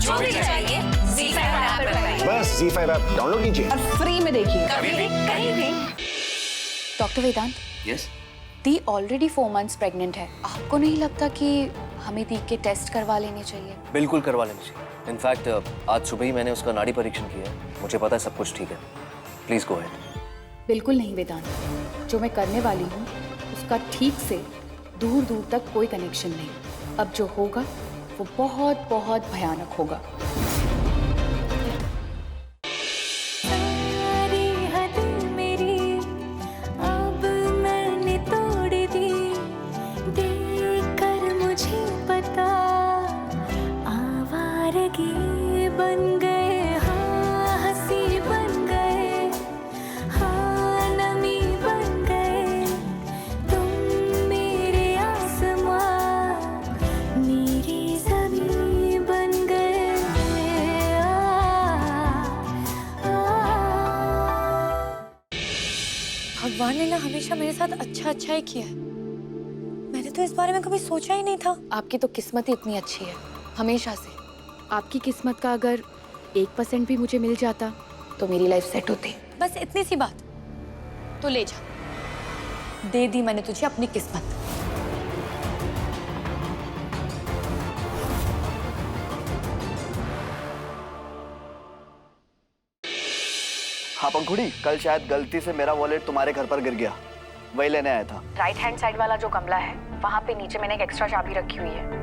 जो भी चाहिए ZEE5 ऐप पर पाइए। बस ZEE5 ऐप डाउनलोड कीजिए और फ्री में देखिए। कभी भी कहीं भी। Doctor Vedant, yes the already 4 months pregnant है। आपको नहीं लगता कि हमें दी के टेस्ट करवा लेने चाहिए? बिल्कुल करवा लेनी चाहिए। इनफैक्ट आज सुबह ही मैंने उसका नाड़ी परीक्षण किया है, मुझे पता है सब कुछ ठीक है। Please go ahead. बिल्कुल नहीं वेदांत, जो मैं करने वाली हूँ उसका ठीक से दूर दूर तक कोई कनेक्शन नहीं। अब जो होगा वो बहुत बहुत भयानक होगा। बन गए हाँ, हंसी बन गए हाँ, नमी बन गए तुम मेरे आसमां मेरी ज़मीं बन गए भगवान ने ना हमेशा मेरे साथ अच्छा ही किया है। मैंने तो इस बारे में कभी सोचा ही नहीं था। आपकी तो किस्मत ही इतनी अच्छी है हमेशा से। आपकी किस्मत का अगर 1% भी मुझे मिल जाता तो मेरी लाइफ सेट होती। बस इतनी सी बात, तो ले जा, दे दी मैंने तुझे अपनी किस्मत। हाँ पंखुड़ी, कल शायद गलती से मेरा वॉलेट तुम्हारे घर पर गिर गया, वही लेने आया था। राइट हैंड साइड वाला जो कमरा है वहाँ पे नीचे मैंने एक एक्स्ट्रा चाबी रखी हुई है।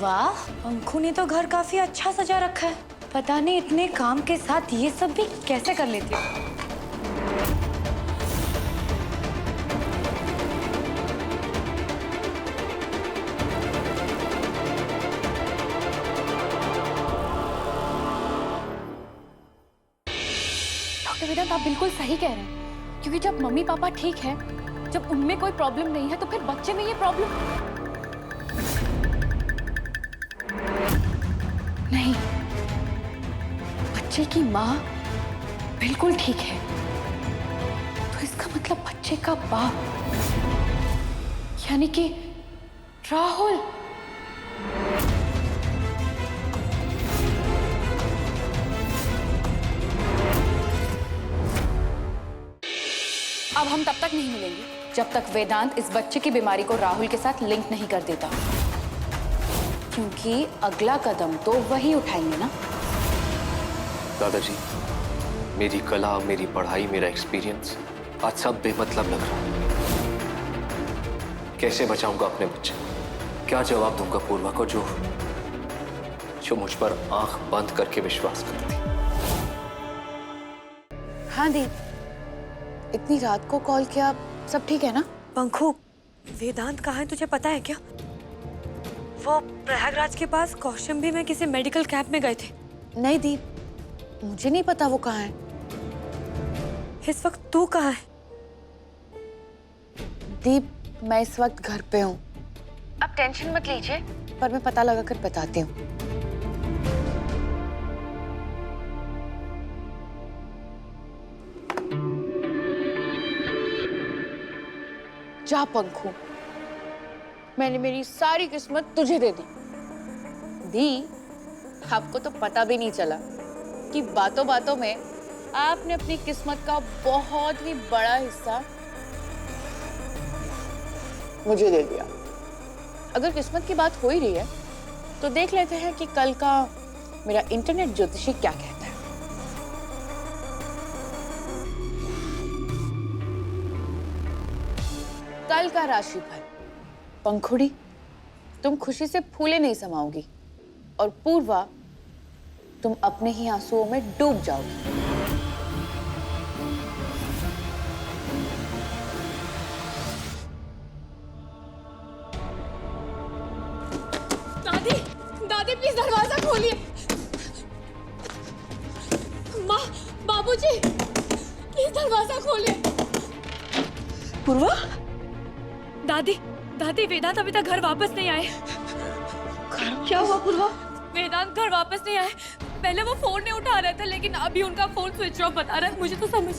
वाह, पंखू ने तो घर काफी अच्छा सजा रखा है। पता नहीं इतने काम के साथ ये सब भी कैसे कर लेती है। डॉक्टर वेदांत, आप बिल्कुल सही कह रहे हैं, क्योंकि जब मम्मी पापा ठीक है, जब उनमें कोई प्रॉब्लम नहीं है, तो फिर बच्चे में ये प्रॉब्लम नहीं। बच्चे की माँ बिल्कुल ठीक है, तो इसका मतलब बच्चे का बाप यानी कि राहुल। अब हम तब तक नहीं मिलेंगे जब तक वेदांत इस बच्चे की बीमारी को राहुल के साथ लिंक नहीं कर देता, क्योंकि अगला कदम तो वही उठाएंगे ना। दादाजी, मेरी कला, मेरी पढ़ाई, मेरा एक्सपीरियंस आज सब बेमतलब लग रहा है। कैसे बचाऊंगा अपने बच्चे? क्या जवाब दूंगा पूर्वा को जो मुझ पर आंख बंद करके विश्वास करती? हाँ दी, इतनी रात को कॉल किया, सब ठीक है ना? पंखू, वेदांत कहाँ है तुझे पता है क्या? वो प्रयागराज के पास कौशाम्बी में किसी मेडिकल कैंप में गए थे। नहीं दीप, मुझे नहीं पता वो कहाँ है। इस वक्त तू कहाँ है? दीप, मैं इस वक्त घर पे हूँ। अब टेंशन मत लीजिए, पर मैं पता लगा कर बताती हूँ। जा पंखू, मैंने मेरी सारी किस्मत तुझे दे दी। आपको तो पता भी नहीं चला कि बातों बातों में आपने अपनी किस्मत का बहुत ही बड़ा हिस्सा मुझे दे दिया। अगर किस्मत की बात हो ही रही है तो देख लेते हैं कि कल का मेरा इंटरनेट ज्योतिषी क्या कहता है। कल का राशिफल। पंखुड़ी, तुम खुशी से फूले नहीं समाओगी और पूर्वा, तुम अपने ही आंसुओं में डूब जाओगी। दादी, दादी प्लीज दरवाजा खोलिए। माँ, बाबूजी, प्लीज दरवाजा खोलिए। पूर्वा, दादी, दादी, वेदांत अभी तक घर वापस नहीं आए। क्या हुआ पूर्वा? वेदांत घर वापस नहीं आए। पहले वो फोन नहीं उठा रहा था, लेकिन अभी उनका फोन स्विच ऑफ बता रहा है। मुझे तो समझ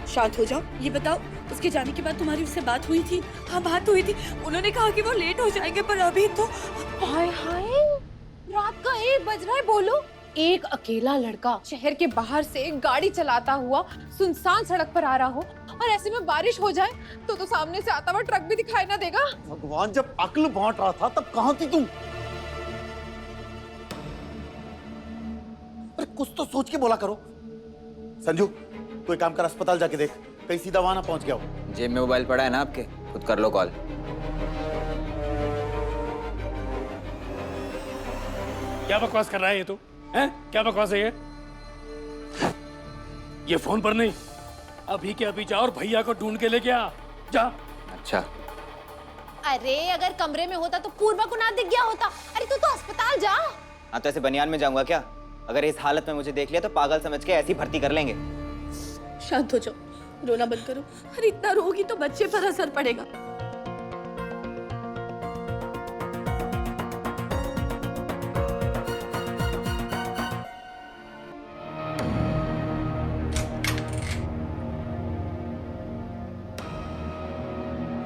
शांत हो जाओ। ये बताओ, उसके जाने के बाद तुम्हारी उससे बात हुई थी? हाँ, बात हुई थी। उन्होंने कहा कि वो लेट हो जाएंगे, पर अभी तो हाय हाय, रात का 1 बज रहा है। बोलो, एक अकेला लड़का शहर के बाहर से गाड़ी चलाता हुआ सुनसान सड़क पर आ रहा हो, और ऐसे में बारिश हो जाए तो सामने से आता हुआ ट्रक भी दिखाई ना देगा। भगवान, जब अक्ल बांट रहा था तब कहाँ थी तुम? अरे कुछ तो सोच के बोला करो। संजू, तू एक काम कर, अस्पताल जाके देख कहीं सीधा वहां ना पहुंच गया हो। जेब में मोबाइल पड़ा है ना आपके, खुद कर लो कॉल। क्या बकवास कर रहा है ये तू? हैं? क्या बकवास है ये फोन पर नहीं, अभी के अभी जा और भैया को ढूंढ के लेके आ जा। अच्छा, अरे अगर कमरे में होता तो पूर्वा को ना दिख गया होता। अरे तू तो अस्पताल जा। हाँ तो ऐसे बनियान में जाऊंगा क्या? अगर इस हालत में मुझे देख लिया तो पागल समझ के ऐसी भर्ती कर लेंगे। शांत हो जाओ, रोना बंद करो। अरे इतना रोगी तो बच्चे पर असर पड़ेगा।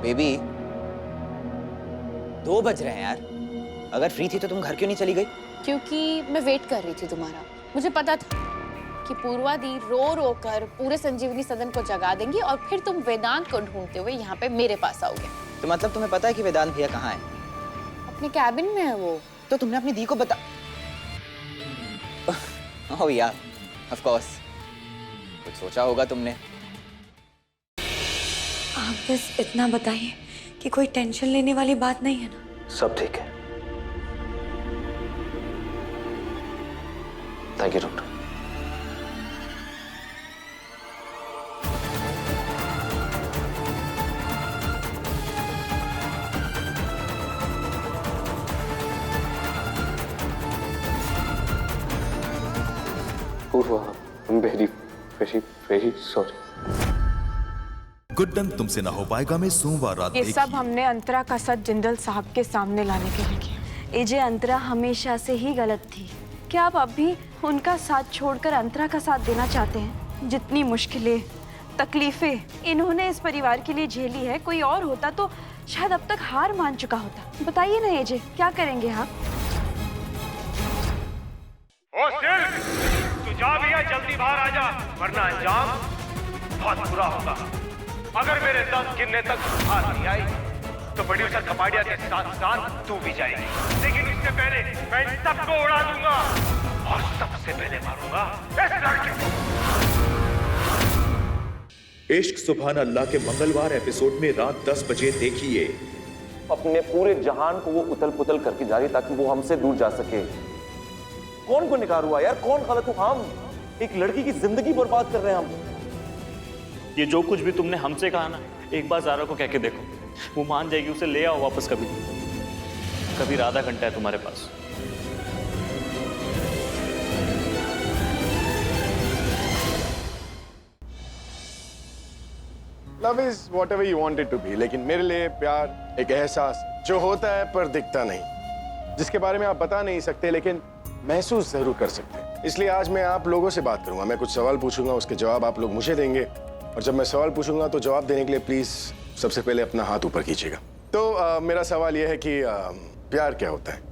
बेबी, 2 बज रहे हैं यार। अगर फ्री थी तो तुम घर क्यों नहीं चली गई? क्योंकि मैं वेट कर रही थी तुम्हारा। मुझे पता था कि पूर्वा दी रो रो कर पूरे संजीवनी सदन को जगा देंगी, और फिर तुम वेदांत को ढूंढते हुए यहाँ पे मेरे पास आओगे। तो मतलब तुम्हें पता है कि वेदांत भैया कहाँ है? अपने कैबिन में है वो। तो तुमने अपनी दी को बता। ओह यार, ऑफ कोर्स, कुछ सोचा होगा तुमने। आप बस इतना बताइए कि कोई टेंशन लेने वाली बात नहीं है ना? सब ठीक है। Thank you doctor. Purva, very very very sorry. Guddan तुमसे ना हो पाएगा में सोमवार रात ये सब हमने अंतरा का साथ जिंदल साहब के सामने लाने के लिए किया। एजे, अंतरा हमेशा से ही गलत थी। क्या आप अब भी उनका साथ छोड़कर अंतरा का साथ देना चाहते हैं? जितनी मुश्किलें, तकलीफें इन्होंने इस परिवार के लिए झेली है, कोई और होता तो शायद अब तक हार मान चुका होता। बताइए ना एजे, क्या करेंगे आप? तू जा भैया, जल्दी बाहर आ जा, वरना अंजाम बहुत बुरा होगा। अगर मेरे 10 गिनने तक हार नहीं आई तो प्रोड्यूसर कपाड़िया के साथ साथ तू भी जाएगी। लेकिन उससे पहले मैं इन सबको उड़ा दूंगा, और सबसे पहले मारूंगा इस लड़के को। इश्क सुभान अल्लाह के मंगलवार एपिसोड में रात 10 बजे देखिए। अपने पूरे जहान को वो उथल पुथल करके जा रही ताकि वो हमसे दूर जा सके। कौन गुनहगार हुआ यार? कौन गलत हुआ? हम एक लड़की की जिंदगी बर्बाद कर रहे हैं हम। ये जो कुछ भी तुमने हमसे कहा ना, एक बार ज़ारा को कह के देखो, वो मान जाएगी। उसे ले आओ वापस। कभी आधा घंटा है तुम्हारे पास। Love is whatever you want it to be, लेकिन मेरे लिए प्यार एक एहसास जो होता है पर दिखता नहीं, जिसके बारे में आप बता नहीं सकते लेकिन महसूस जरूर कर सकते हैं। इसलिए आज मैं आप लोगों से बात करूंगा। मैं कुछ सवाल पूछूंगा, उसके जवाब आप लोग मुझे देंगे, और जब मैं सवाल पूछूंगा तो जवाब देने के लिए प्लीज सबसे पहले अपना हाथ ऊपर कीजिएगा। तो मेरा सवाल यह है कि प्यार क्या होता है?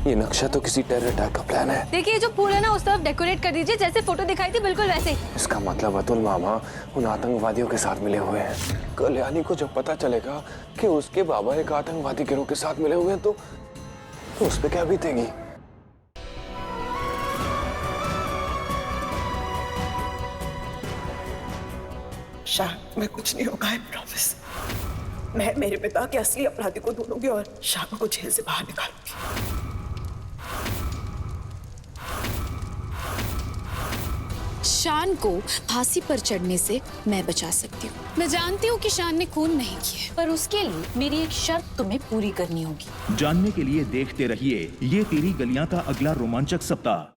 ये नक्शा तो किसी टेरर अटैक का प्लान है। देखिए, जो फूल है ना उस तरफ डेकोरेट कर दीजिए, जैसे फोटो दिखाई थी बिल्कुल वैसे ही। इसका मतलब अतुल मामा उन आतंकवादियों के साथ मिले हुए हैं। कल्याणी को जब पता चलेगा कि उसके बाबा एक आतंकवादी गिरोह के साथ मिले हुए हैं तो उस पे क्या बीतेगी? शाह, मैं कुछ नहीं होगा, आई प्रॉमिस। मैं मेरे पिता के असली अपराधी को ढूंढूंगी और शाह को जेल से बाहर निकालूंगी। शान को फांसी पर चढ़ने से मैं बचा सकती हूँ। मैं जानती हूँ कि शान ने खून नहीं किया, पर उसके लिए मेरी एक शर्त तुम्हें पूरी करनी होगी। जानने के लिए देखते रहिए ये तेरी गलियां का अगला रोमांचक सप्ताह।